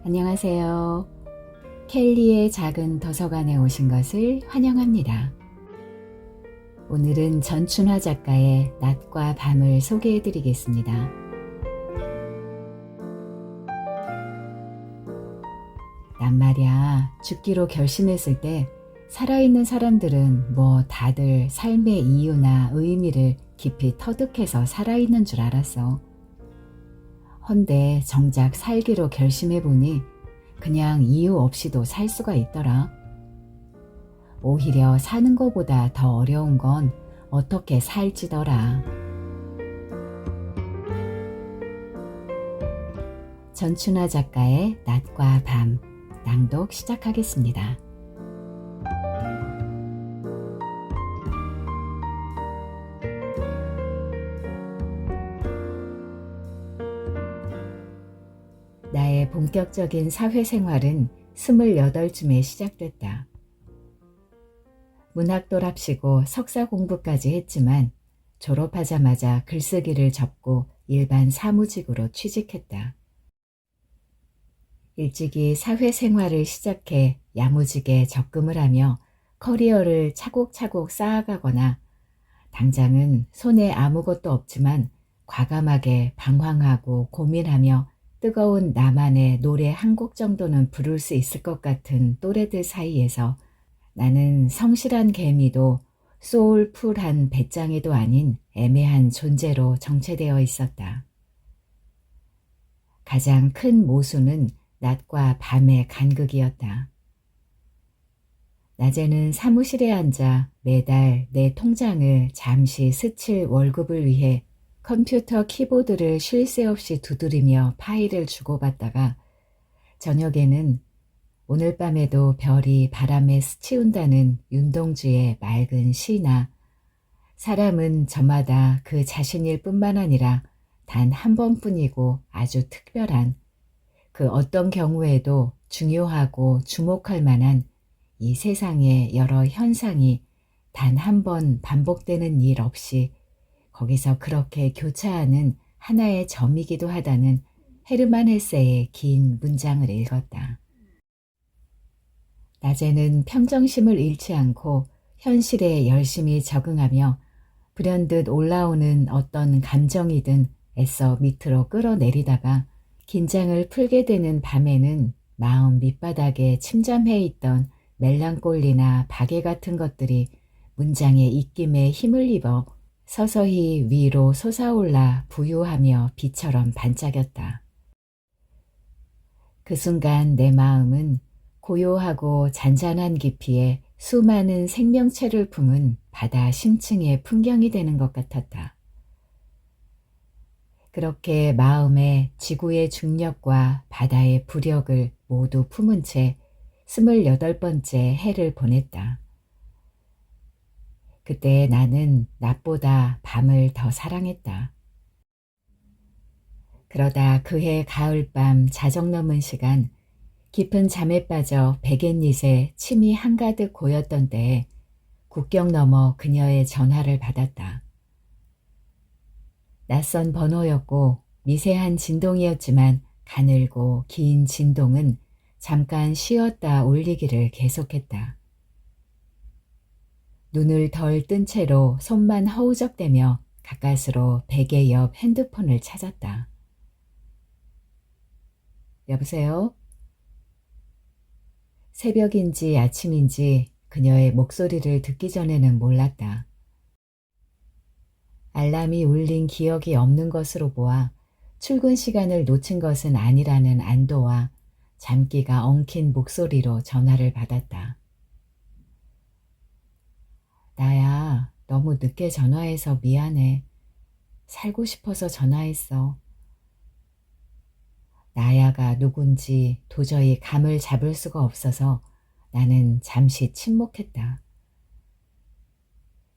안녕하세요. 켈리의 작은 도서관에 오신 것을 환영합니다. 오늘은 전춘화 작가의 낮과 밤을 소개해 드리겠습니다. 난 말야, 죽기로 결심했을 때 살아있는 사람들은 다들 삶의 이유나 의미를 깊이 터득해서 살아있는 줄 알았어. 헌데 정작 살기로 결심해보니 그냥 이유 없이도 살 수가 있더라. 오히려 사는 것보다 더 어려운 건 어떻게 살지더라. 전춘화 작가의 낮과 밤, 낭독 시작하겠습니다. 나의 본격적인 사회생활은 28쯤에 시작됐다. 문학돌합시고 석사 공부까지 했지만 졸업하자마자 글쓰기를 접고 일반 사무직으로 취직했다. 일찍이 사회생활을 시작해 야무지게 적금을 하며 커리어를 차곡차곡 쌓아가거나 당장은 손에 아무것도 없지만 과감하게 방황하고 고민하며 뜨거운 나만의 노래 한 곡 정도는 부를 수 있을 것 같은 또래들 사이에서 나는 성실한 개미도 소울풀한 배짱이도 아닌 애매한 존재로 정체되어 있었다. 가장 큰 모순은 낮과 밤의 간극이었다. 낮에는 사무실에 앉아 매달 내 통장을 잠시 스칠 월급을 위해 컴퓨터 키보드를 쉴 새 없이 두드리며 파일을 주고받다가 저녁에는 오늘 밤에도 별이 바람에 스치운다는 윤동주의 맑은 시나 사람은 저마다 그 자신일 뿐만 아니라 단 한 번뿐이고 아주 특별한 그 어떤 경우에도 중요하고 주목할 만한 이 세상의 여러 현상이 단 한 번 반복되는 일 없이 거기서 그렇게 교차하는 하나의 점이기도 하다는 헤르만 헤세의 긴 문장을 읽었다. 낮에는 평정심을 잃지 않고 현실에 열심히 적응하며 불현듯 올라오는 어떤 감정이든 애써 밑으로 끌어내리다가 긴장을 풀게 되는 밤에는 마음 밑바닥에 침잠해 있던 멜랑꼴리나 박애 같은 것들이 문장의 입김에 힘을 입어 서서히 위로 솟아올라 부유하며 빛처럼 반짝였다. 그 순간 내 마음은 고요하고 잔잔한 깊이에 수많은 생명체를 품은 바다 심층의 풍경이 되는 것 같았다. 그렇게 마음에 지구의 중력과 바다의 부력을 모두 품은 채 28번째 해를 보냈다. 그때 나는 낮보다 밤을 더 사랑했다. 그러다 그해 가을밤 자정 넘은 시간 깊은 잠에 빠져 베갯잇에 침이 한가득 고였던 때에 국경 너머 그녀의 전화를 받았다. 낯선 번호였고 미세한 진동이었지만 가늘고 긴 진동은 잠깐 쉬었다 울리기를 계속했다. 눈을 덜 뜬 채로 손만 허우적대며 가까스로 베개 옆 핸드폰을 찾았다. 여보세요? 새벽인지 아침인지 그녀의 목소리를 듣기 전에는 몰랐다. 알람이 울린 기억이 없는 것으로 보아 출근 시간을 놓친 것은 아니라는 안도와 잠기가 엉킨 목소리로 전화를 받았다. 나야, 너무 늦게 전화해서 미안해. 살고 싶어서 전화했어. 나야가 누군지 도저히 감을 잡을 수가 없어서 나는 잠시 침묵했다.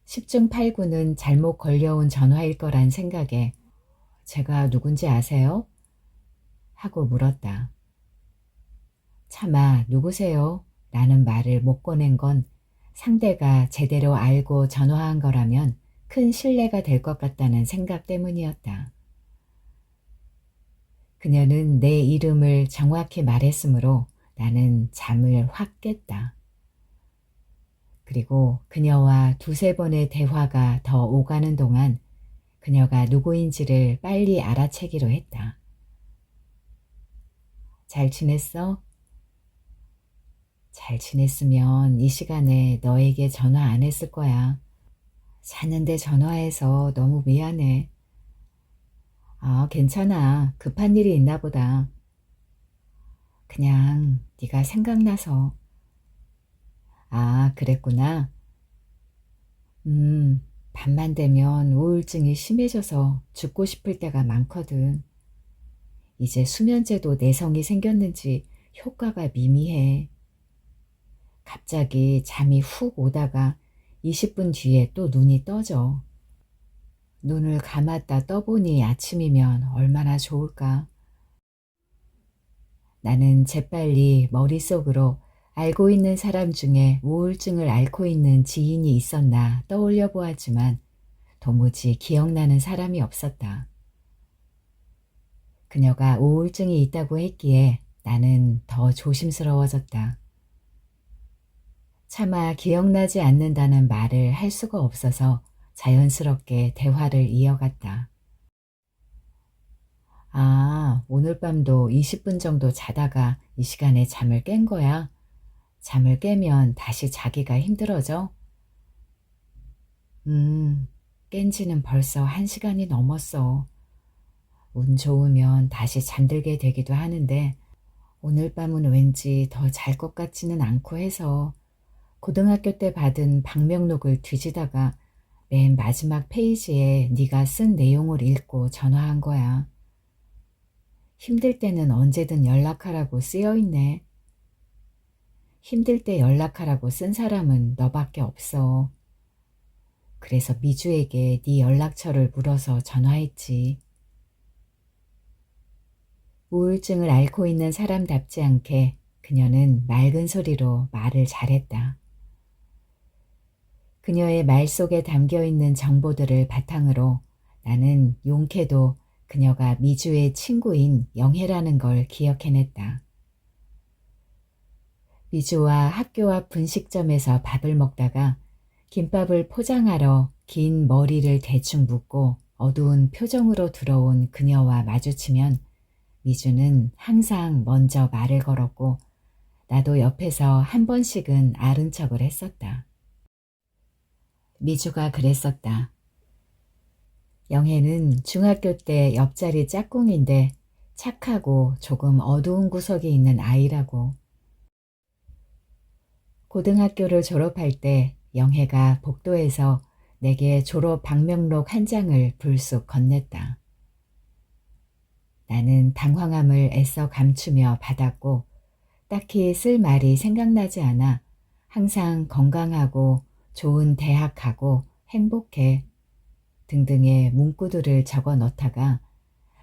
10중 8구는 잘못 걸려온 전화일 거란 생각에 제가 누군지 아세요? 하고 물었다. 차마 누구세요? 라는 말을 못 꺼낸 건 상대가 제대로 알고 전화한 거라면 큰 신뢰가 될 것 같다는 생각 때문이었다. 그녀는 내 이름을 정확히 말했으므로 나는 잠을 확 깼다. 그리고 그녀와 두세 번의 대화가 더 오가는 동안 그녀가 누구인지를 빨리 알아채기로 했다. 잘 지냈어? 잘 지냈으면 이 시간에 너에게 전화 안 했을 거야. 잤는데 전화해서 너무 미안해. 아, 괜찮아. 급한 일이 있나 보다. 그냥 네가 생각나서. 아, 그랬구나. 음, 밤만 되면 우울증이 심해져서 죽고 싶을 때가 많거든. 이제 수면제도 내성이 생겼는지 효과가 미미해. 갑자기 잠이 훅 오다가 20분 뒤에 또 눈이 떠져. 눈을 감았다 떠보니 아침이면 얼마나 좋을까. 나는 재빨리 머릿속으로 알고 있는 사람 중에 우울증을 앓고 있는 지인이 있었나 떠올려 보았지만 도무지 기억나는 사람이 없었다. 그녀가 우울증이 있다고 했기에 나는 더 조심스러워졌다. 차마 기억나지 않는다는 말을 할 수가 없어서 자연스럽게 대화를 이어갔다. 아, 오늘 밤도 20분 정도 자다가 이 시간에 잠을 깬 거야? 잠을 깨면 다시 자기가 힘들어져? 음, 깬 지는 벌써 1시간이 넘었어. 운 좋으면 다시 잠들게 되기도 하는데 오늘 밤은 왠지 더 잘 것 같지는 않고 해서 고등학교 때 받은 방명록을 뒤지다가 맨 마지막 페이지에 네가 쓴 내용을 읽고 전화한 거야. 힘들 때는 언제든 연락하라고 쓰여있네. 힘들 때 연락하라고 쓴 사람은 너밖에 없어. 그래서 미주에게 네 연락처를 물어서 전화했지. 우울증을 앓고 있는 사람답지 않게 그녀는 맑은 소리로 말을 잘했다. 그녀의 말 속에 담겨있는 정보들을 바탕으로 나는 용케도 그녀가 미주의 친구인 영혜라는 걸 기억해냈다. 미주와 학교 앞 분식점에서 밥을 먹다가 김밥을 포장하러 긴 머리를 대충 묶고 어두운 표정으로 들어온 그녀와 마주치면 미주는 항상 먼저 말을 걸었고 나도 옆에서 한 번씩은 아른 척을 했었다. 미주가 그랬었다. 영애는 중학교 때 옆자리 짝꿍인데 착하고 조금 어두운 구석이 있는 아이라고. 고등학교를 졸업할 때 영애가 복도에서 내게 졸업 방명록 한 장을 불쑥 건넸다. 나는 당황함을 애써 감추며 받았고 딱히 쓸 말이 생각나지 않아 항상 건강하고 좋은 대학 가고 행복해 등등의 문구들을 적어 넣다가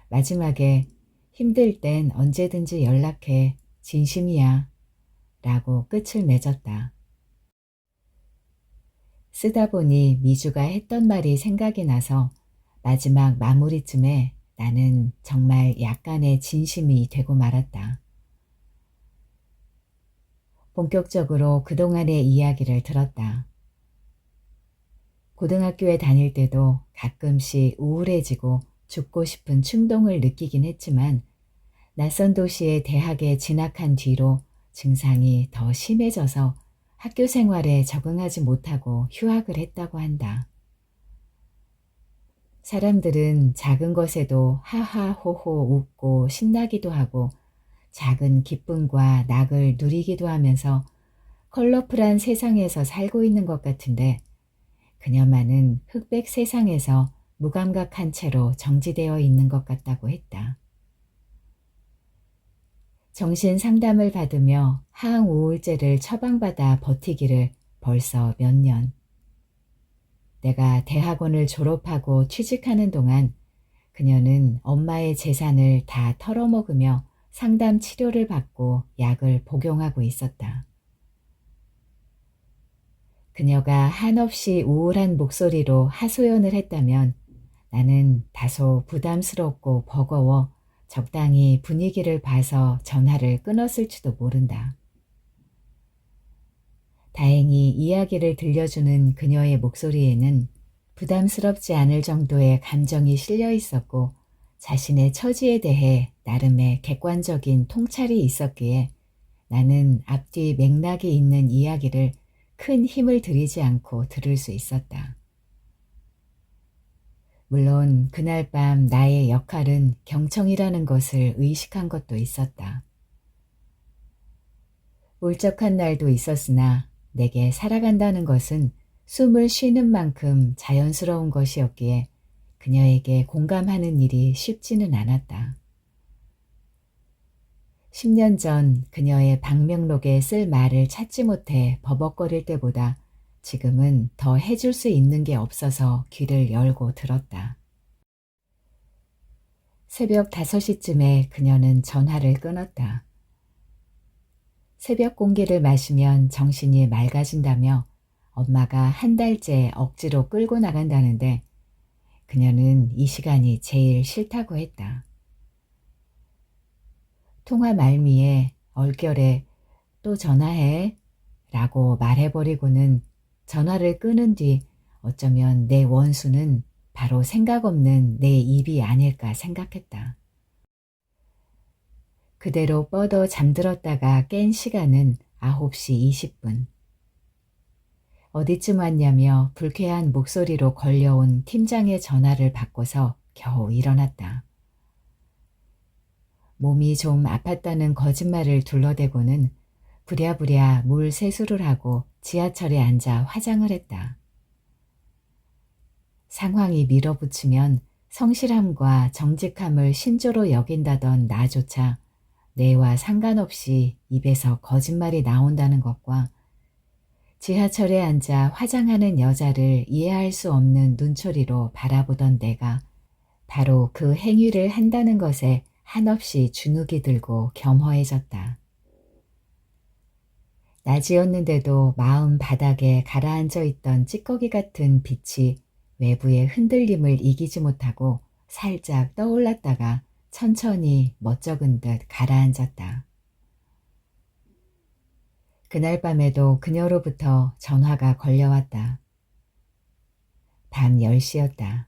마지막에 힘들 땐 언제든지 연락해 진심이야 라고 끝을 맺었다. 쓰다 보니 미주가 했던 말이 생각이 나서 마지막 마무리쯤에 나는 정말 약간의 진심이 되고 말았다. 본격적으로 그동안의 이야기를 들었다. 고등학교에 다닐 때도 가끔씩 우울해지고 죽고 싶은 충동을 느끼긴 했지만 낯선 도시의 대학에 진학한 뒤로 증상이 더 심해져서 학교 생활에 적응하지 못하고 휴학을 했다고 한다. 사람들은 작은 것에도 하하호호 웃고 신나기도 하고 작은 기쁨과 낙을 누리기도 하면서 컬러풀한 세상에서 살고 있는 것 같은데 그녀만은 흑백 세상에서 무감각한 채로 정지되어 있는 것 같다고 했다. 정신 상담을 받으며 항우울제를 처방받아 버티기를 벌써 몇 년. 내가 대학원을 졸업하고 취직하는 동안 그녀는 엄마의 재산을 다 털어먹으며 상담 치료를 받고 약을 복용하고 있었다. 그녀가 한없이 우울한 목소리로 하소연을 했다면 나는 다소 부담스럽고 버거워 적당히 분위기를 봐서 전화를 끊었을지도 모른다. 다행히 이야기를 들려주는 그녀의 목소리에는 부담스럽지 않을 정도의 감정이 실려 있었고 자신의 처지에 대해 나름의 객관적인 통찰이 있었기에 나는 앞뒤 맥락이 있는 이야기를 큰 힘을 들이지 않고 들을 수 있었다. 물론 그날 밤 나의 역할은 경청이라는 것을 의식한 것도 있었다. 울적한 날도 있었으나 내게 살아간다는 것은 숨을 쉬는 만큼 자연스러운 것이었기에 그녀에게 공감하는 일이 쉽지는 않았다. 10년 전 그녀의 방명록에 쓸 말을 찾지 못해 버벅거릴 때보다 지금은 더 해줄 수 있는 게 없어서 귀를 열고 들었다. 새벽 5시쯤에 그녀는 전화를 끊었다. 새벽 공기를 마시면 정신이 맑아진다며 엄마가 한 달째 억지로 끌고 나간다는데 그녀는 이 시간이 제일 싫다고 했다. 통화 말미에 얼결에 또 전화해 라고 말해버리고는 전화를 끊은 뒤 어쩌면 내 원수는 바로 생각 없는 내 입이 아닐까 생각했다. 그대로 뻗어 잠들었다가 깬 시간은 9시 20분. 어디쯤 왔냐며 불쾌한 목소리로 걸려온 팀장의 전화를 받고서 겨우 일어났다. 몸이 좀 아팠다는 거짓말을 둘러대고는 부랴부랴 물 세수를 하고 지하철에 앉아 화장을 했다. 상황이 밀어붙이면 성실함과 정직함을 신조로 여긴다던 나조차 내와 상관없이 입에서 거짓말이 나온다는 것과 지하철에 앉아 화장하는 여자를 이해할 수 없는 눈초리로 바라보던 내가 바로 그 행위를 한다는 것에 한없이 주눅이 들고 겸허해졌다. 낮이었는데도 마음 바닥에 가라앉아 있던 찌꺼기 같은 빛이 외부의 흔들림을 이기지 못하고 살짝 떠올랐다가 천천히 멋쩍은 듯 가라앉았다. 그날 밤에도 그녀로부터 전화가 걸려왔다. 밤 10시였다.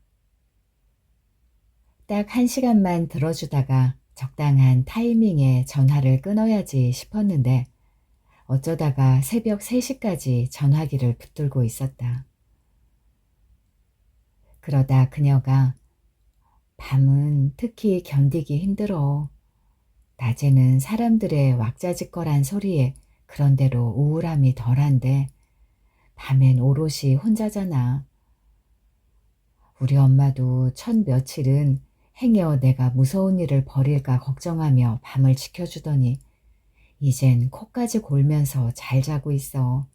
딱 1시간만 들어주다가 적당한 타이밍에 전화를 끊어야지 싶었는데 어쩌다가 새벽 3시까지 전화기를 붙들고 있었다. 그러다 그녀가 밤은 특히 견디기 힘들어. 낮에는 사람들의 왁자지껄한 소리에 그런대로 우울함이 덜한데 밤엔 오롯이 혼자잖아. 우리 엄마도 첫 며칠은 행여 내가 무서운 일을 벌일까 걱정하며 밤을 지켜주더니 이젠 코까지 골면서 잘 자고 있어.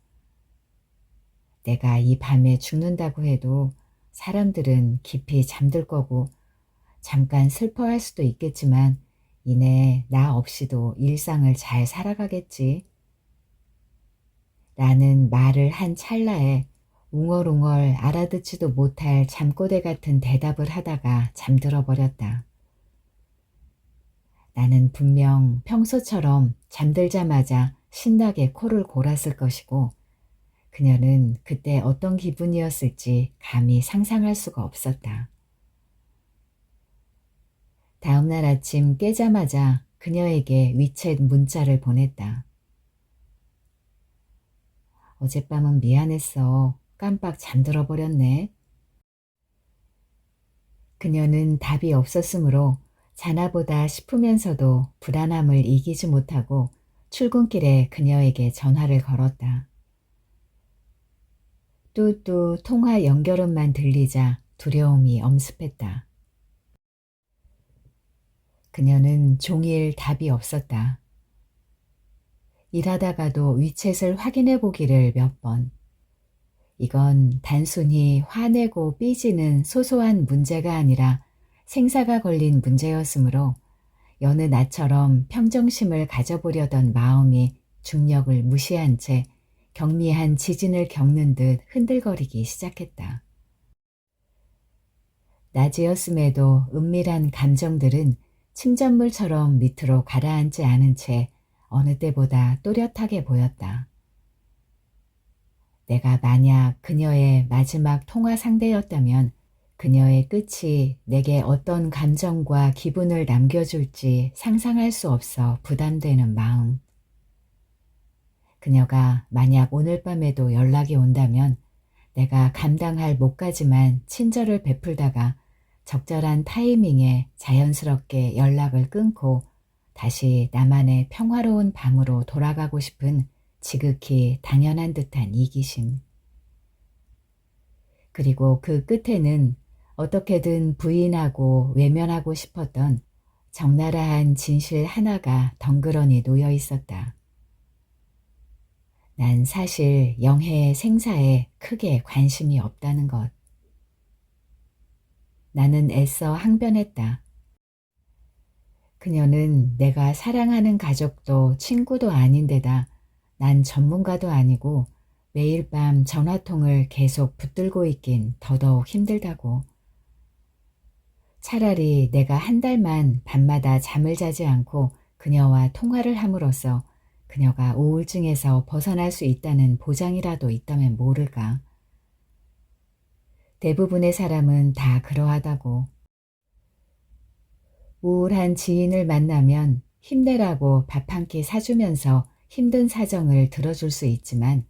내가 이 밤에 죽는다고 해도 사람들은 깊이 잠들 거고 잠깐 슬퍼할 수도 있겠지만 이내 나 없이도 일상을 잘 살아가겠지. 라는 말을 한 찰나에 웅얼웅얼 알아듣지도 못할 잠꼬대 같은 대답을 하다가 잠들어 버렸다. 나는 분명 평소처럼 잠들자마자 신나게 코를 골았을 것이고 그녀는 그때 어떤 기분이었을지 감히 상상할 수가 없었다. 다음날 아침 깨자마자 그녀에게 위챗 문자를 보냈다. 어젯밤은 미안했어. 깜빡 잠들어 버렸네. 그녀는 답이 없었으므로 자나보다 싶으면서도 불안함을 이기지 못하고 출근길에 그녀에게 전화를 걸었다. 뚜뚜 통화 연결음만 들리자 두려움이 엄습했다. 그녀는 종일 답이 없었다. 일하다가도 위챗을 확인해 보기를 몇 번. 이건 단순히 화내고 삐지는 소소한 문제가 아니라 생사가 걸린 문제였으므로 여느 나처럼 평정심을 가져보려던 마음이 중력을 무시한 채 경미한 지진을 겪는 듯 흔들거리기 시작했다. 낮이었음에도 은밀한 감정들은 침전물처럼 밑으로 가라앉지 않은 채 어느 때보다 또렷하게 보였다. 내가 만약 그녀의 마지막 통화 상대였다면 그녀의 끝이 내게 어떤 감정과 기분을 남겨줄지 상상할 수 없어 부담되는 마음. 그녀가 만약 오늘 밤에도 연락이 온다면 내가 감당할 몫까지만 친절을 베풀다가 적절한 타이밍에 자연스럽게 연락을 끊고 다시 나만의 평화로운 밤으로 돌아가고 싶은 지극히 당연한 듯한 이기심. 그리고 그 끝에는 어떻게든 부인하고 외면하고 싶었던 적나라한 진실 하나가 덩그러니 놓여 있었다. 난 사실 영혜의 생사에 크게 관심이 없다는 것. 나는 애써 항변했다. 그녀는 내가 사랑하는 가족도 친구도 아닌데다 난 전문가도 아니고 매일 밤 전화통을 계속 붙들고 있긴 더더욱 힘들다고. 차라리 내가 한 달만 밤마다 잠을 자지 않고 그녀와 통화를 함으로써 그녀가 우울증에서 벗어날 수 있다는 보장이라도 있다면 모를까. 대부분의 사람은 다 그러하다고. 우울한 지인을 만나면 힘내라고 밥 한 끼 사주면서 힘든 사정을 들어줄 수 있지만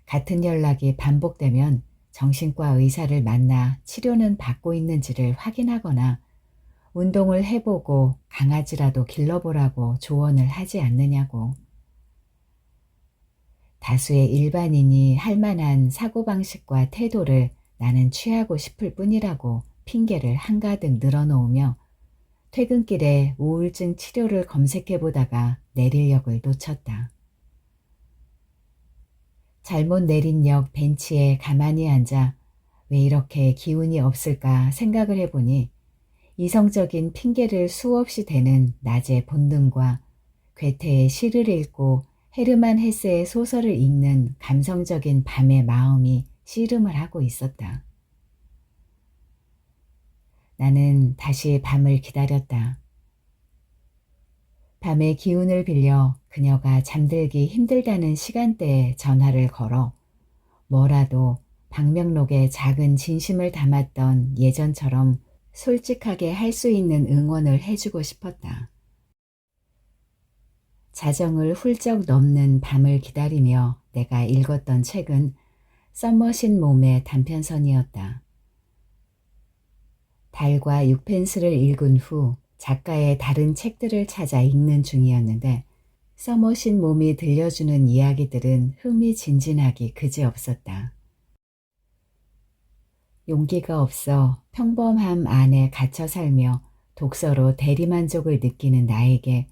같은 연락이 반복되면 정신과 의사를 만나 치료는 받고 있는지를 확인하거나 운동을 해보고 강아지라도 길러보라고 조언을 하지 않느냐고. 다수의 일반인이 할 만한 사고방식과 태도를 나는 취하고 싶을 뿐이라고 핑계를 한가득 늘어놓으며 퇴근길에 우울증 치료를 검색해보다가 내릴 역을 놓쳤다. 잘못 내린 역 벤치에 가만히 앉아 왜 이렇게 기운이 없을까 생각을 해보니 이성적인 핑계를 수없이 대는 낮의 본능과 괴테의 시를 읽고 헤르만 헤세의 소설을 읽는 감성적인 밤의 마음이 씨름을 하고 있었다. 나는 다시 밤을 기다렸다. 밤의 기운을 빌려 그녀가 잠들기 힘들다는 시간대에 전화를 걸어 뭐라도 방명록에 작은 진심을 담았던 예전처럼 솔직하게 할 수 있는 응원을 해주고 싶었다. 자정을 훌쩍 넘는 밤을 기다리며 내가 읽었던 책은 썸머신 몸의 단편선이었다. 달과 육펜슬을 읽은 후 작가의 다른 책들을 찾아 읽는 중이었는데 써머신 몸이 들려주는 이야기들은 흥미진진하기 그지없었다. 용기가 없어 평범함 안에 갇혀 살며 독서로 대리만족을 느끼는 나에게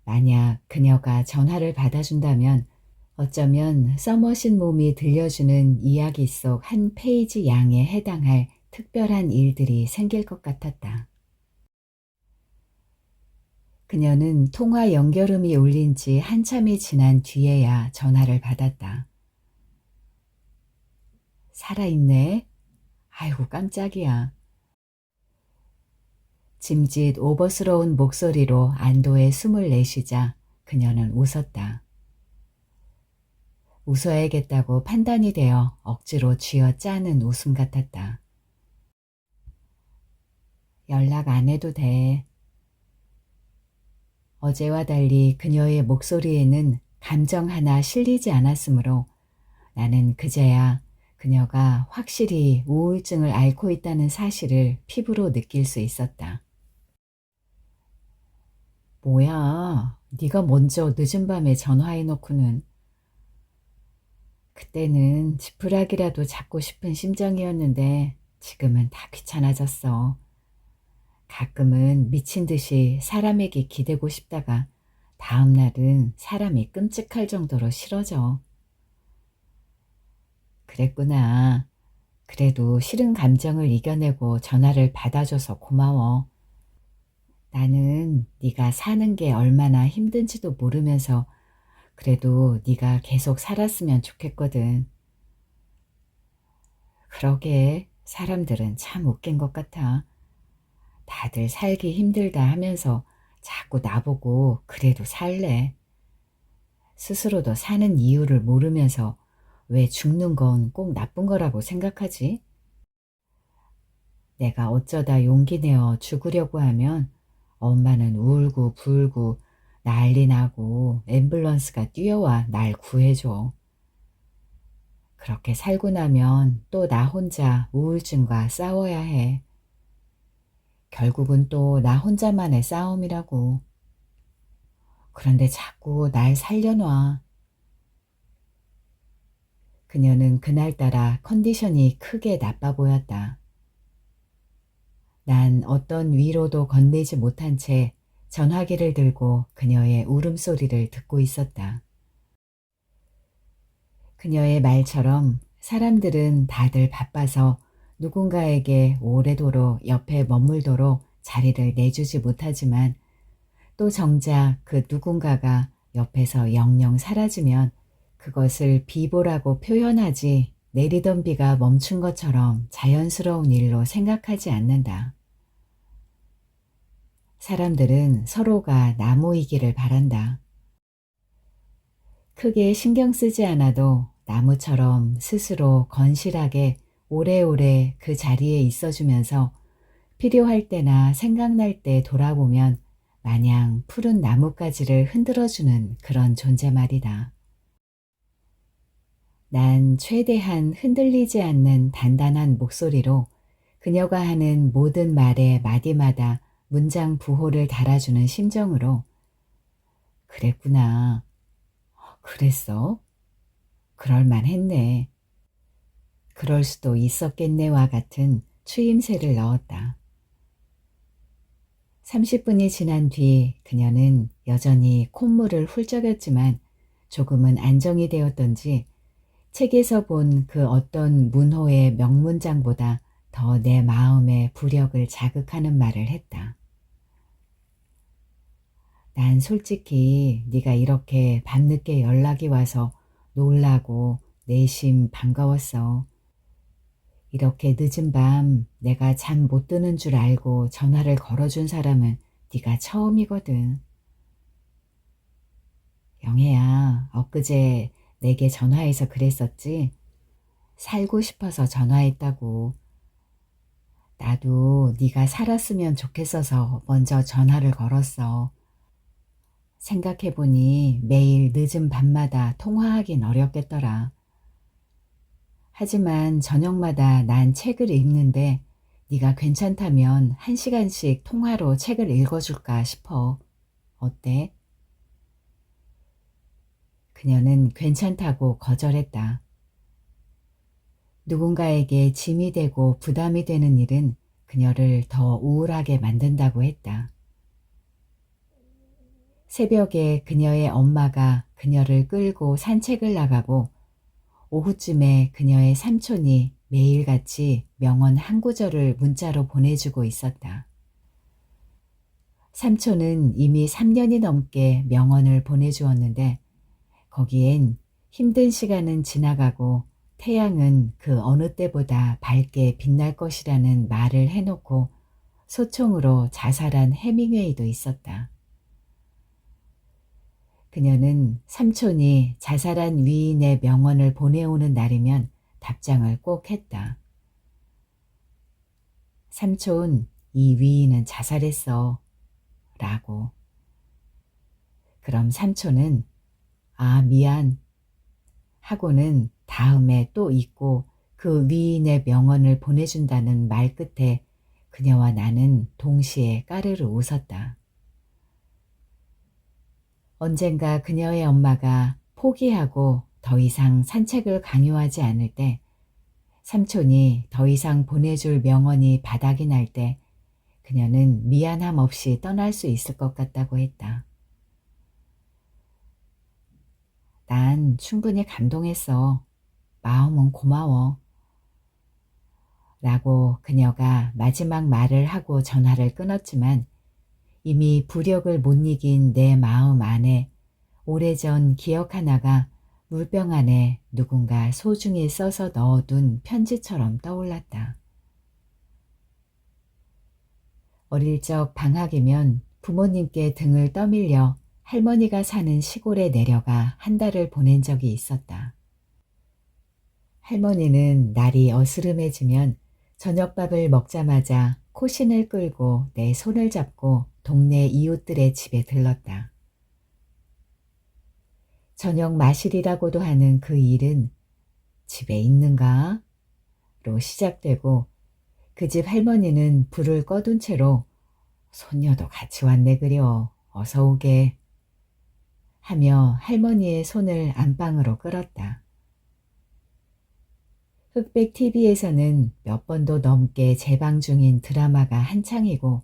만약 그녀가 전화를 받아준다면 어쩌면 써머신 몸이 들려주는 이야기 속 한 페이지 양에 해당할 특별한 일들이 생길 것 같았다. 그녀는 통화 연결음이 울린 지 한참이 지난 뒤에야 전화를 받았다. 살아있네? 아이고 깜짝이야. 짐짓 오버스러운 목소리로 안도의 숨을 내쉬자 그녀는 웃었다. 웃어야겠다고 판단이 되어 억지로 쥐어짜는 웃음 같았다. 연락 안 해도 돼. 어제와 달리 그녀의 목소리에는 감정 하나 실리지 않았으므로 나는 그제야 그녀가 확실히 우울증을 앓고 있다는 사실을 피부로 느낄 수 있었다. 뭐야, 네가 먼저 늦은 밤에 전화해놓고는. 그때는 지푸라기라도 잡고 싶은 심정이었는데 지금은 다 귀찮아졌어. 가끔은 미친 듯이 사람에게 기대고 싶다가 다음 날은 사람이 끔찍할 정도로 싫어져. 그랬구나. 그래도 싫은 감정을 이겨내고 전화를 받아줘서 고마워. 나는 네가 사는 게 얼마나 힘든지도 모르면서 그래도 네가 계속 살았으면 좋겠거든. 그러게 사람들은 참 웃긴 것 같아. 다 다들 살기 힘들다 하면서 자꾸 나보고 그래도 살래. 스스로도 사는 이유를 모르면서 왜 죽는 건 꼭 나쁜 거라고 생각하지? 내가 어쩌다 용기 내어 죽으려고 하면 엄마는 울고 불고 난리 나고 앰뷸런스가 뛰어와 날 구해줘. 그렇게 살고 나면 또 나 혼자 우울증과 싸워야 해. 결국은 또 나 혼자만의 싸움이라고. 그런데 자꾸 날 살려놔. 그녀는 그날따라 컨디션이 크게 나빠 보였다. 난 어떤 위로도 건네지 못한 채 전화기를 들고 그녀의 울음소리를 듣고 있었다. 그녀의 말처럼 사람들은 다들 바빠서 누군가에게 오래도록 옆에 머물도록 자리를 내주지 못하지만 또 정작 그 누군가가 옆에서 영영 사라지면 그것을 비보라고 표현하지 내리던 비가 멈춘 것처럼 자연스러운 일로 생각하지 않는다. 사람들은 서로가 나무이기를 바란다. 크게 신경 쓰지 않아도 나무처럼 스스로 건실하게 오래오래 그 자리에 있어주면서 필요할 때나 생각날 때 돌아보면 마냥 푸른 나뭇가지를 흔들어주는 그런 존재 말이다. 난 최대한 흔들리지 않는 단단한 목소리로 그녀가 하는 모든 말의 마디마다 문장 부호를 달아주는 심정으로 그랬구나. 그랬어? 그럴만했네. 그럴 수도 있었겠네와 같은 추임새를 넣었다. 30분이 지난 뒤 그녀는 여전히 콧물을 훌쩍였지만 조금은 안정이 되었던지 책에서 본 그 어떤 문호의 명문장보다 더 내 마음의 부력을 자극하는 말을 했다. 난 솔직히 네가 이렇게 밤늦게 연락이 와서 놀라고 내심 반가웠어. 이렇게 늦은 밤 내가 잠 못 드는 줄 알고 전화를 걸어준 사람은 네가 처음이거든. 영애야, 엊그제 내게 전화해서 그랬었지? 살고 싶어서 전화했다고. 나도 네가 살았으면 좋겠어서 먼저 전화를 걸었어. 생각해보니 매일 늦은 밤마다 통화하긴 어렵겠더라. 하지만 저녁마다 난 책을 읽는데 네가 괜찮다면 1시간씩 통화로 책을 읽어줄까 싶어. 어때? 그녀는 괜찮다고 거절했다. 누군가에게 짐이 되고 부담이 되는 일은 그녀를 더 우울하게 만든다고 했다. 새벽에 그녀의 엄마가 그녀를 끌고 산책을 나가고 오후쯤에 그녀의 삼촌이 매일같이 명언 한 구절을 문자로 보내주고 있었다. 삼촌은 이미 3년이 넘게 명언을 보내주었는데 거기엔 힘든 시간은 지나가고 태양은 그 어느 때보다 밝게 빛날 것이라는 말을 해놓고 소총으로 자살한 해밍웨이도 있었다. 그녀는 삼촌이 자살한 위인의 명언을 보내오는 날이면 답장을 꼭 했다. 삼촌, 이 위인은 자살했어. 라고. 그럼 삼촌은 아, 미안. 하고는 다음에 또 잊고 그 위인의 명언을 보내준다는 말 끝에 그녀와 나는 동시에 까르르 웃었다. 언젠가 그녀의 엄마가 포기하고 더 이상 산책을 강요하지 않을 때 삼촌이 더 이상 보내줄 명언이 바닥이 날 때 그녀는 미안함 없이 떠날 수 있을 것 같다고 했다. 난 충분히 감동했어. 마음은 고마워. 라고 그녀가 마지막 말을 하고 전화를 끊었지만 이미 부력을 못 이긴 내 마음 안에 오래전 기억 하나가 물병 안에 누군가 소중히 써서 넣어둔 편지처럼 떠올랐다. 어릴 적 방학이면 부모님께 등을 떠밀려 할머니가 사는 시골에 내려가 한 달을 보낸 적이 있었다. 할머니는 날이 어스름해지면 저녁밥을 먹자마자 코신을 끌고 내 손을 잡고 동네 이웃들의 집에 들렀다. 저녁 마실이라고도 하는 그 일은 집에 있는가? 로 시작되고 그 집 할머니는 불을 꺼둔 채로 손녀도 같이 왔네 그려 어서 오게 하며 할머니의 손을 안방으로 끌었다. 흑백 TV에서는 몇 번도 넘게 재방 중인 드라마가 한창이고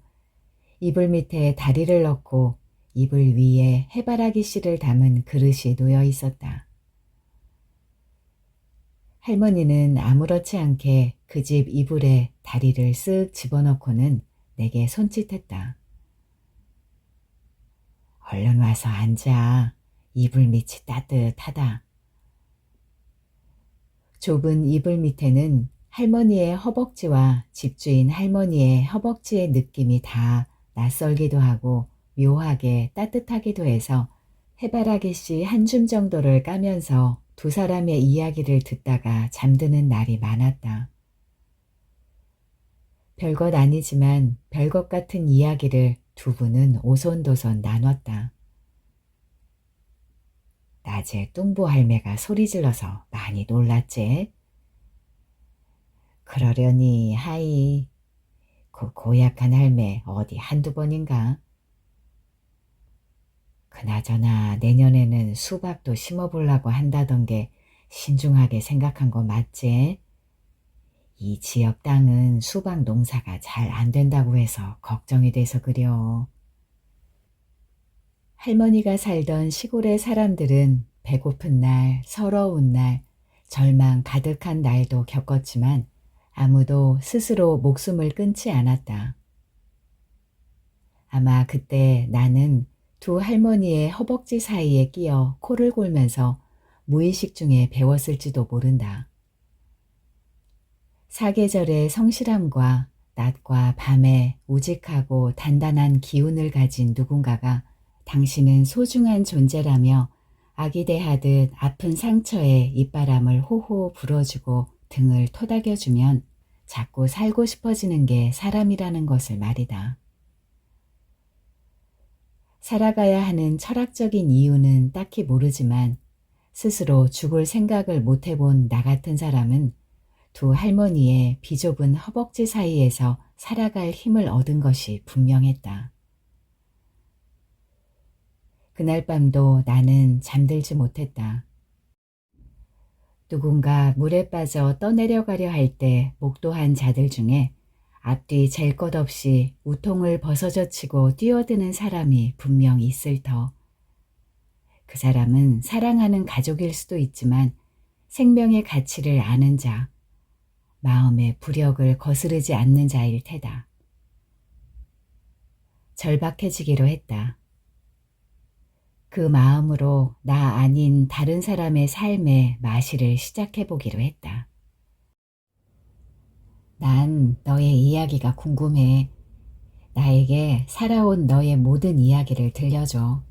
이불 밑에 다리를 넣고 이불 위에 해바라기 씨를 담은 그릇이 놓여 있었다. 할머니는 아무렇지 않게 그 집 이불에 다리를 쓱 집어넣고는 내게 손짓했다. 얼른 와서 앉아. 이불 밑이 따뜻하다. 좁은 이불 밑에는 할머니의 허벅지와 집주인 할머니의 허벅지의 느낌이 다 낯설기도 하고 묘하게 따뜻하기도 해서 해바라기 씨 한 줌 정도를 까면서 두 사람의 이야기를 듣다가 잠드는 날이 많았다. 별것 아니지만 별것 같은 이야기를 두 분은 오손도손 나눴다. 낮에 뚱보 할매가 소리 질러서 많이 놀랐지? 그러려니 하이, 그 고약한 할매 어디 한두 번인가? 그나저나 내년에는 수박도 심어보려고 한다던 게 신중하게 생각한 거 맞지? 이 지역 땅은 수박 농사가 잘 안 된다고 해서 걱정이 돼서 그려. 할머니가 살던 시골의 사람들은 배고픈 날, 서러운 날, 절망 가득한 날도 겪었지만 아무도 스스로 목숨을 끊지 않았다. 아마 그때 나는 두 할머니의 허벅지 사이에 끼어 코를 골면서 무의식 중에 배웠을지도 모른다. 사계절의 성실함과 낮과 밤의 우직하고 단단한 기운을 가진 누군가가 당신은 소중한 존재라며 아기대하듯 아픈 상처에 입바람을 호호 불어주고 등을 토닥여주면 자꾸 살고 싶어지는 게 사람이라는 것을 말이다. 살아가야 하는 철학적인 이유는 딱히 모르지만 스스로 죽을 생각을 못 해본 나 같은 사람은 두 할머니의 비좁은 허벅지 사이에서 살아갈 힘을 얻은 것이 분명했다. 그날 밤도 나는 잠들지 못했다. 누군가 물에 빠져 떠내려가려 할 때 목도한 자들 중에 앞뒤 잴 것 없이 우통을 벗어젖히고 뛰어드는 사람이 분명 있을 터. 그 사람은 사랑하는 가족일 수도 있지만 생명의 가치를 아는 자, 마음의 부력을 거스르지 않는 자일 테다. 절박해지기로 했다. 그 마음으로 나 아닌 다른 사람의 삶의 마시를 시작해보기로 했다. 난 너의 이야기가 궁금해. 나에게 살아온 너의 모든 이야기를 들려줘.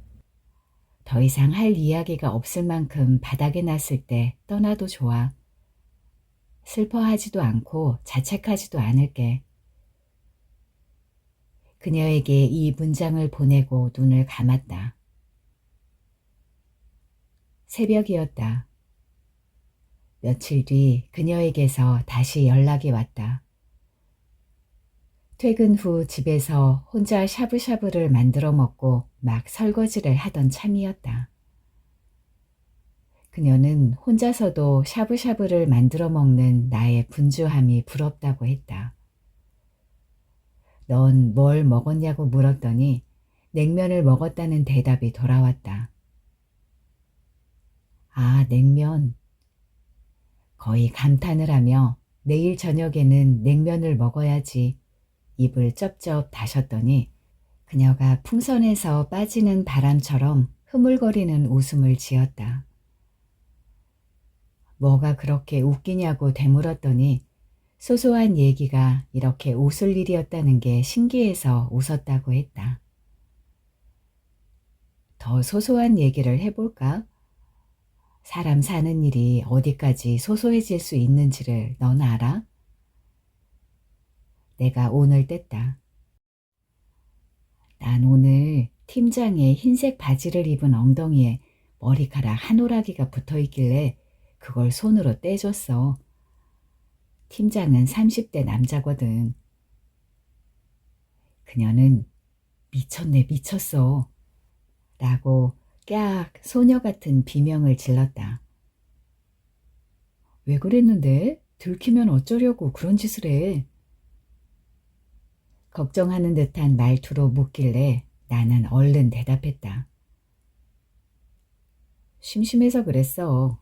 더 이상 할 이야기가 없을 만큼 바닥에 놨을 때 떠나도 좋아. 슬퍼하지도 않고 자책하지도 않을게. 그녀에게 이 문장을 보내고 눈을 감았다. 새벽이었다. 며칠 뒤 그녀에게서 다시 연락이 왔다. 퇴근 후 집에서 혼자 샤브샤브를 만들어 먹고 막 설거지를 하던 참이었다. 그녀는 혼자서도 샤브샤브를 만들어 먹는 나의 분주함이 부럽다고 했다. 넌 뭘 먹었냐고 물었더니 냉면을 먹었다는 대답이 돌아왔다. 아, 냉면. 거의 감탄을 하며 내일 저녁에는 냉면을 먹어야지 입을 쩝쩝 다셨더니 그녀가 풍선에서 빠지는 바람처럼 흐물거리는 웃음을 지었다. 뭐가 그렇게 웃기냐고 되물었더니 소소한 얘기가 이렇게 웃을 일이었다는 게 신기해서 웃었다고 했다. 더 소소한 얘기를 해볼까? 사람 사는 일이 어디까지 소소해질 수 있는지를 넌 알아? 내가 오늘 뗐다. 난 오늘 팀장의 흰색 바지를 입은 엉덩이에 머리카락 한 오라기가 붙어 있길래 그걸 손으로 떼줬어. 팀장은 30대 남자거든. 그녀는 미쳤네 미쳤어 라고 깍 소녀 같은 비명을 질렀다. 왜 그랬는데? 들키면 어쩌려고 그런 짓을 해? 걱정하는 듯한 말투로 묻길래 나는 얼른 대답했다. 심심해서 그랬어.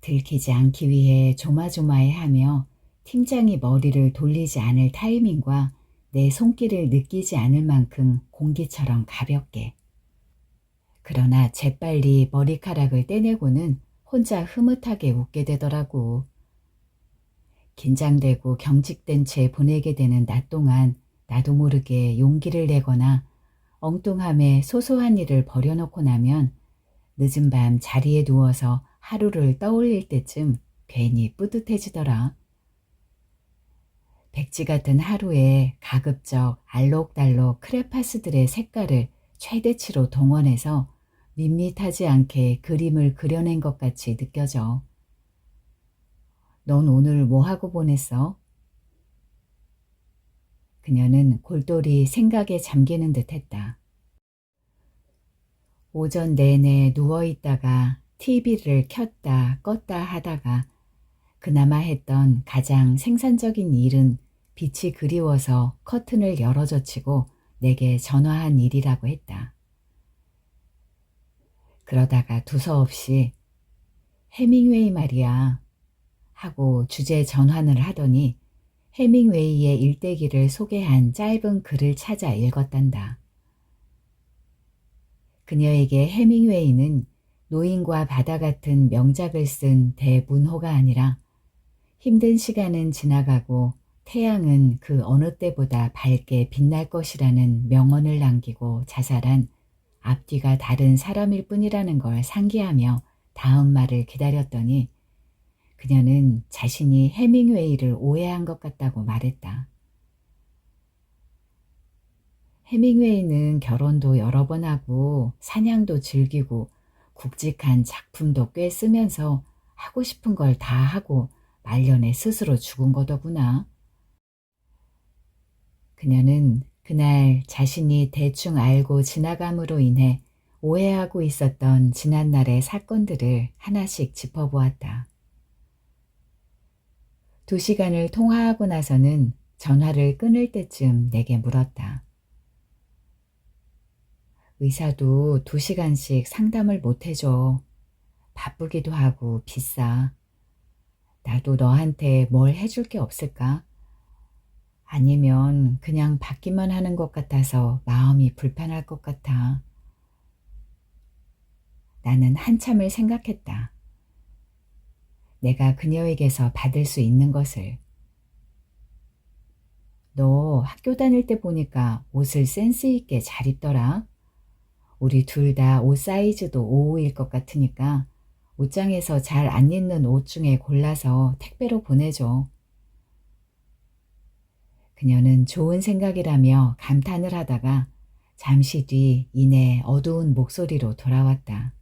들키지 않기 위해 조마조마해하며 팀장이 머리를 돌리지 않을 타이밍과 내 손길을 느끼지 않을 만큼 공기처럼 가볍게. 그러나 재빨리 머리카락을 떼내고는 혼자 흐뭇하게 웃게 되더라고. 긴장되고 경직된 채 보내게 되는 낮 동안 나도 모르게 용기를 내거나 엉뚱함에 소소한 일을 버려놓고 나면 늦은 밤 자리에 누워서 하루를 떠올릴 때쯤 괜히 뿌듯해지더라. 백지 같은 하루에 가급적 알록달록 크레파스들의 색깔을 최대치로 동원해서 밋밋하지 않게 그림을 그려낸 것 같이 느껴져. 넌 오늘 뭐 하고 보냈어? 그녀는 골똘히 생각에 잠기는 듯 했다. 오전 내내 누워있다가 TV를 켰다 껐다 하다가 그나마 했던 가장 생산적인 일은 빛이 그리워서 커튼을 열어젖히고 내게 전화한 일이라고 했다. 그러다가 두서없이 해밍웨이 말이야 하고 주제 전환을 하더니 해밍웨이의 일대기를 소개한 짧은 글을 찾아 읽었단다. 그녀에게 해밍웨이는 노인과 바다 같은 명작을 쓴 대문호가 아니라 힘든 시간은 지나가고 태양은 그 어느 때보다 밝게 빛날 것이라는 명언을 남기고 자살한 앞뒤가 다른 사람일 뿐이라는 걸 상기하며 다음 말을 기다렸더니 그녀는 자신이 해밍웨이를 오해한 것 같다고 말했다. 해밍웨이는 결혼도 여러 번 하고 사냥도 즐기고 굵직한 작품도 꽤 쓰면서 하고 싶은 걸 다 하고 말년에 스스로 죽은 거더구나. 그녀는 그날 자신이 대충 알고 지나감으로 인해 오해하고 있었던 지난날의 사건들을 하나씩 짚어보았다. 2시간을 통화하고 나서는 전화를 끊을 때쯤 내게 물었다. 의사도 2시간씩 상담을 못 해줘. 바쁘기도 하고 비싸. 나도 너한테 뭘 해줄 게 없을까? 아니면 그냥 받기만 하는 것 같아서 마음이 불편할 것 같아. 나는 한참을 생각했다. 내가 그녀에게서 받을 수 있는 것을. 너 학교 다닐 때 보니까 옷을 센스 있게 잘 입더라. 우리 둘 다 옷 사이즈도 55일 것 같으니까 옷장에서 잘 안 입는 옷 중에 골라서 택배로 보내줘. 그녀는 좋은 생각이라며 감탄을 하다가 잠시 뒤 이내 어두운 목소리로 돌아왔다.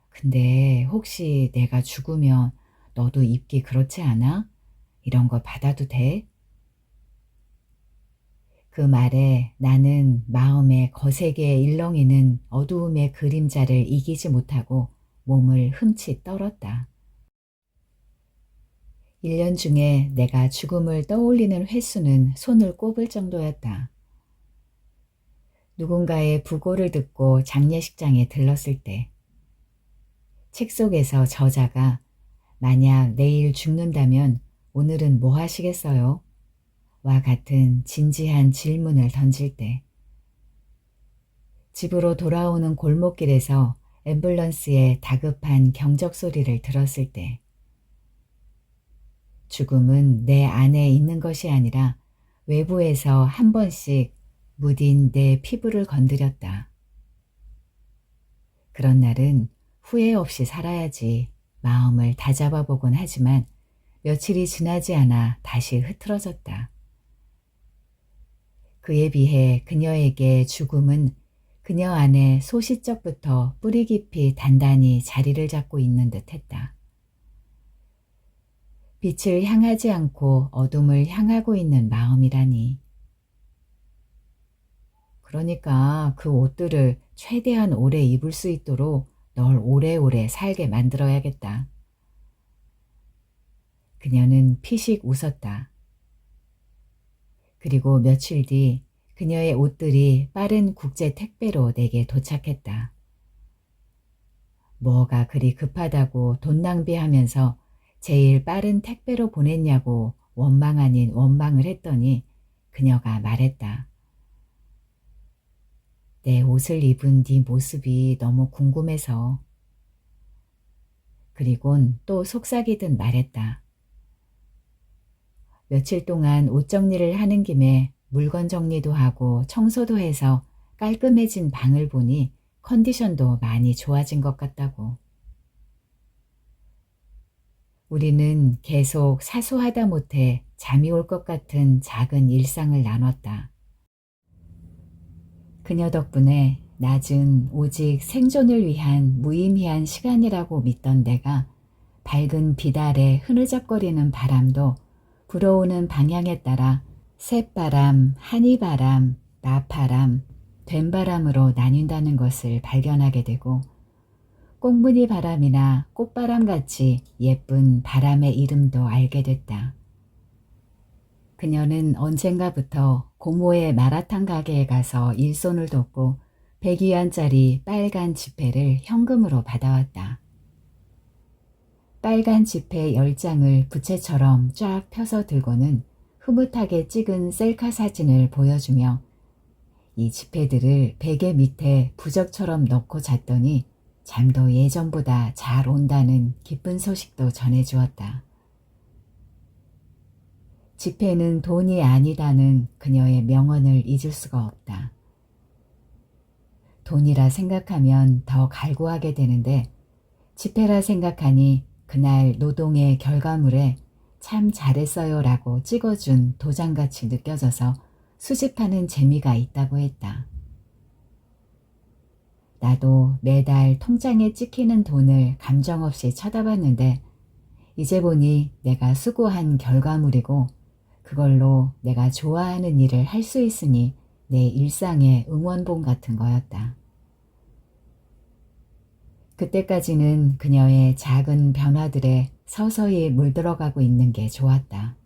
근데 혹시 내가 죽으면 너도 입기 그렇지 않아? 이런 거 받아도 돼? 그 말에 나는 마음에 거세게 일렁이는 어두움의 그림자를 이기지 못하고 몸을 흠칫 떨었다. 1년 중에 내가 죽음을 떠올리는 횟수는 손을 꼽을 정도였다. 누군가의 부고를 듣고 장례식장에 들렀을 때, 책 속에서 저자가 만약 내일 죽는다면 오늘은 뭐 하시겠어요? 와 같은 진지한 질문을 던질 때, 집으로 돌아오는 골목길에서 앰뷸런스의 다급한 경적 소리를 들었을 때, 죽음은 내 안에 있는 것이 아니라 외부에서 한 번씩 무딘 내 피부를 건드렸다. 그런 날은 후회 없이 살아야지 마음을 다잡아보곤 하지만 며칠이 지나지 않아 다시 흐트러졌다. 그에 비해 그녀에게 죽음은 그녀 안에 소시적부터 뿌리 깊이 단단히 자리를 잡고 있는 듯 했다. 빛을 향하지 않고 어둠을 향하고 있는 마음이라니. 그러니까 그 옷들을 최대한 오래 입을 수 있도록 널 오래오래 살게 만들어야겠다. 그녀는 피식 웃었다. 그리고 며칠 뒤 그녀의 옷들이 빠른 국제 택배로 내게 도착했다. 뭐가 그리 급하다고 돈 낭비하면서 제일 빠른 택배로 보냈냐고 원망 아닌 원망을 했더니 그녀가 말했다. 내 옷을 입은 네 모습이 너무 궁금해서. 그리곤 또 속삭이듯 말했다. 며칠 동안 옷 정리를 하는 김에 물건 정리도 하고 청소도 해서 깔끔해진 방을 보니 컨디션도 많이 좋아진 것 같다고. 우리는 계속 사소하다 못해 잠이 올 것 같은 작은 일상을 나눴다. 그녀 덕분에 낮은 오직 생존을 위한 무의미한 시간이라고 믿던 내가 밝은 빛 아래 흐느적거리는 바람도 불어오는 방향에 따라 쇳바람, 한이바람, 나바람, 된바람으로 나뉜다는 것을 발견하게 되고 꽁무니 바람이나 꽃바람같이 예쁜 바람의 이름도 알게 됐다. 그녀는 언젠가부터 고모의 마라탕 가게에 가서 일손을 돕고 100위안짜리 빨간 지폐를 현금으로 받아왔다. 빨간 지폐 10장을 부채처럼 쫙 펴서 들고는 흐뭇하게 찍은 셀카 사진을 보여주며 이 지폐들을 베개 밑에 부적처럼 넣고 잤더니 잠도 예전보다 잘 온다는 기쁜 소식도 전해주었다. 지폐는 돈이 아니다는 그녀의 명언을 잊을 수가 없다. 돈이라 생각하면 더 갈구하게 되는데 지폐라 생각하니 그날 노동의 결과물에 참 잘했어요 라고 찍어준 도장같이 느껴져서 수집하는 재미가 있다고 했다. 나도 매달 통장에 찍히는 돈을 감정없이 쳐다봤는데 이제 보니 내가 수고한 결과물이고 그걸로 내가 좋아하는 일을 할 수 있으니 내 일상의 응원봉 같은 거였다. 그때까지는 그녀의 작은 변화들에 서서히 물들어가고 있는 게 좋았다.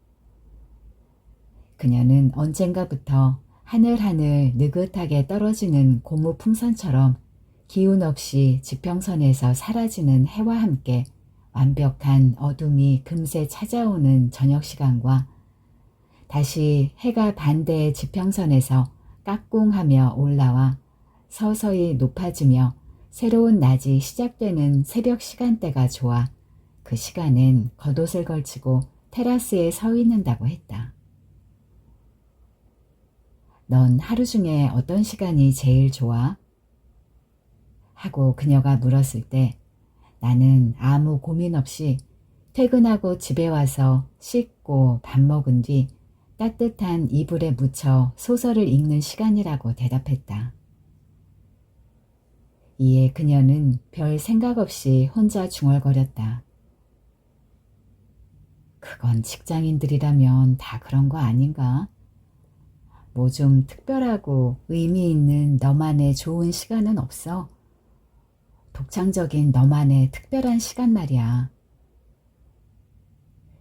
그녀는 언젠가부터 하늘하늘 느긋하게 떨어지는 고무 풍선처럼 기운 없이 지평선에서 사라지는 해와 함께 완벽한 어둠이 금세 찾아오는 저녁 시간과 다시 해가 반대의 지평선에서 까꿍하며 올라와 서서히 높아지며 새로운 낮이 시작되는 새벽 시간대가 좋아 그 시간엔 겉옷을 걸치고 테라스에 서 있는다고 했다. 넌 하루 중에 어떤 시간이 제일 좋아? 하고 그녀가 물었을 때 나는 아무 고민 없이 퇴근하고 집에 와서 씻고 밥 먹은 뒤 따뜻한 이불에 묻혀 소설을 읽는 시간이라고 대답했다. 이에 그녀는 별 생각 없이 혼자 중얼거렸다. 그건 직장인들이라면 다 그런 거 아닌가? 뭐 좀 특별하고 의미 있는 너만의 좋은 시간은 없어? 독창적인 너만의 특별한 시간 말이야.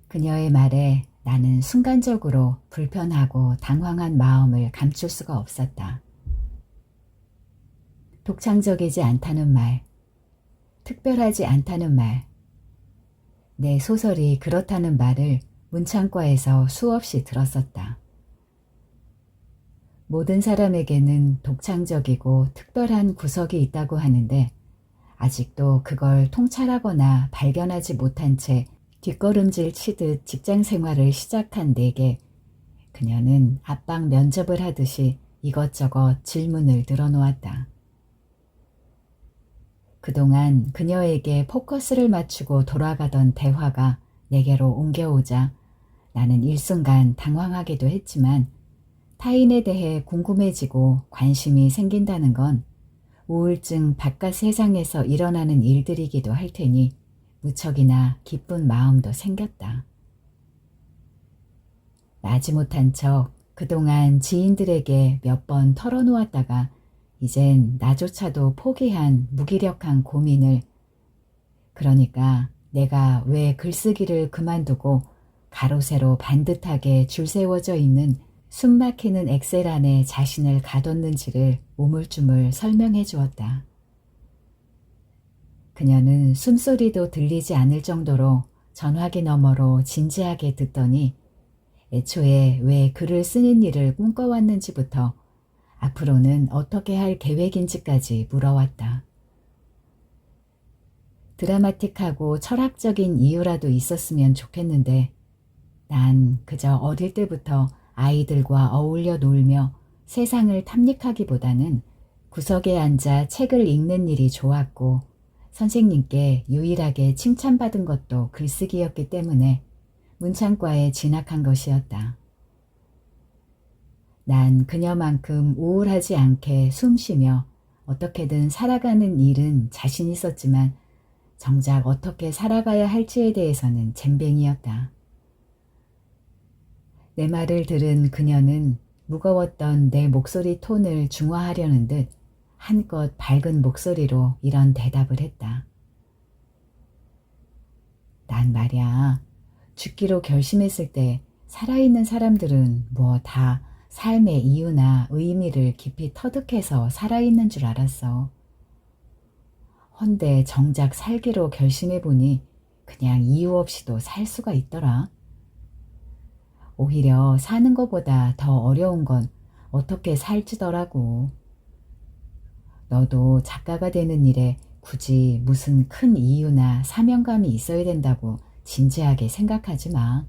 그녀의 말에 나는 순간적으로 불편하고 당황한 마음을 감출 수가 없었다. 독창적이지 않다는 말, 특별하지 않다는 말, 내 소설이 그렇다는 말을 문창과에서 수없이 들었었다. 모든 사람에게는 독창적이고 특별한 구석이 있다고 하는데 아직도 그걸 통찰하거나 발견하지 못한 채 뒷걸음질 치듯 직장 생활을 시작한 내게 그녀는 압박 면접을 하듯이 이것저것 질문을 늘어놓았다. 그동안 그녀에게 포커스를 맞추고 돌아가던 대화가 내게로 옮겨오자 나는 일순간 당황하기도 했지만 타인에 대해 궁금해지고 관심이 생긴다는 건 우울증 바깥 세상에서 일어나는 일들이기도 할 테니 무척이나 기쁜 마음도 생겼다. 마지못한 척 그동안 지인들에게 몇 번 털어놓았다가 이젠 나조차도 포기한 무기력한 고민을, 그러니까 내가 왜 글쓰기를 그만두고 가로세로 반듯하게 줄 세워져 있는 숨막히는 엑셀 안에 자신을 가뒀는지를 우물쭈물 설명해 주었다. 그녀는 숨소리도 들리지 않을 정도로 전화기 너머로 진지하게 듣더니 애초에 왜 글을 쓰는 일을 꿈꿔왔는지부터 앞으로는 어떻게 할 계획인지까지 물어왔다. 드라마틱하고 철학적인 이유라도 있었으면 좋겠는데 난 그저 어릴 때부터 아이들과 어울려 놀며 세상을 탐닉하기보다는 구석에 앉아 책을 읽는 일이 좋았고 선생님께 유일하게 칭찬받은 것도 글쓰기였기 때문에 문창과에 진학한 것이었다. 난 그녀만큼 우울하지 않게 숨쉬며 어떻게든 살아가는 일은 자신 있었지만 정작 어떻게 살아가야 할지에 대해서는 젬병이었다. 내 말을 들은 그녀는 무거웠던 내 목소리 톤을 중화하려는 듯 한껏 밝은 목소리로 이런 대답을 했다. 난 말야, 죽기로 결심했을 때 살아있는 사람들은 뭐 다 삶의 이유나 의미를 깊이 터득해서 살아있는 줄 알았어. 헌데 정작 살기로 결심해보니 그냥 이유 없이도 살 수가 있더라. 오히려 사는 것보다 더 어려운 건 어떻게 살지더라고. 너도 작가가 되는 일에 굳이 무슨 큰 이유나 사명감이 있어야 된다고 진지하게 생각하지 마.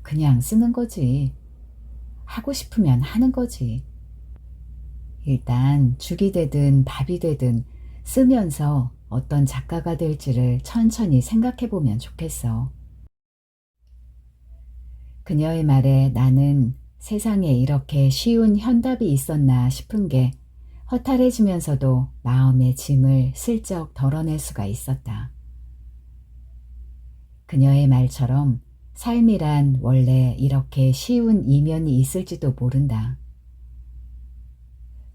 그냥 쓰는 거지. 하고 싶으면 하는 거지. 일단 죽이 되든 밥이 되든 쓰면서 어떤 작가가 될지를 천천히 생각해보면 좋겠어. 그녀의 말에 나는 세상에 이렇게 쉬운 현답이 있었나 싶은 게 허탈해지면서도 마음의 짐을 슬쩍 덜어낼 수가 있었다. 그녀의 말처럼 삶이란 원래 이렇게 쉬운 이면이 있을지도 모른다.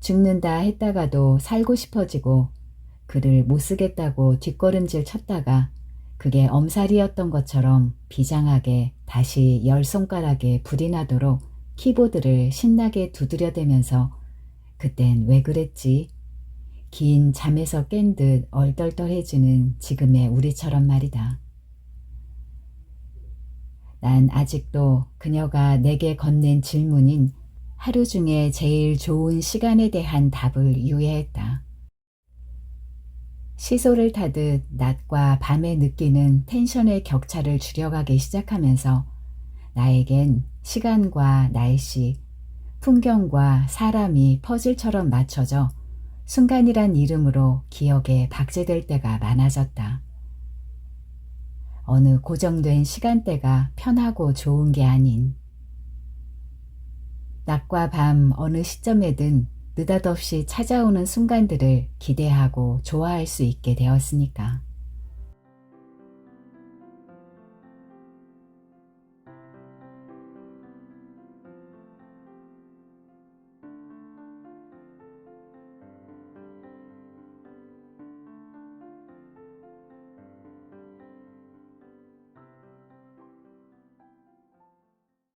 죽는다 했다가도 살고 싶어지고 글을 못 쓰겠다고 뒷걸음질 쳤다가 그게 엄살이었던 것처럼 비장하게 다시 열 손가락에 불이 나도록 키보드를 신나게 두드려대면서 그땐 왜 그랬지? 긴 잠에서 깬 듯 얼떨떨해지는 지금의 우리처럼 말이다. 난 아직도 그녀가 내게 건넨 질문인 하루 중에 제일 좋은 시간에 대한 답을 유예했다. 시소를 타듯 낮과 밤에 느끼는 텐션의 격차를 줄여가기 시작하면서 나에겐 시간과 날씨, 풍경과 사람이 퍼즐처럼 맞춰져 순간이란 이름으로 기억에 박제될 때가 많아졌다. 어느 고정된 시간대가 편하고 좋은 게 아닌 낮과 밤 어느 시점에든 느닷없이 찾아오는 순간들을 기대하고 좋아할 수 있게 되었으니까.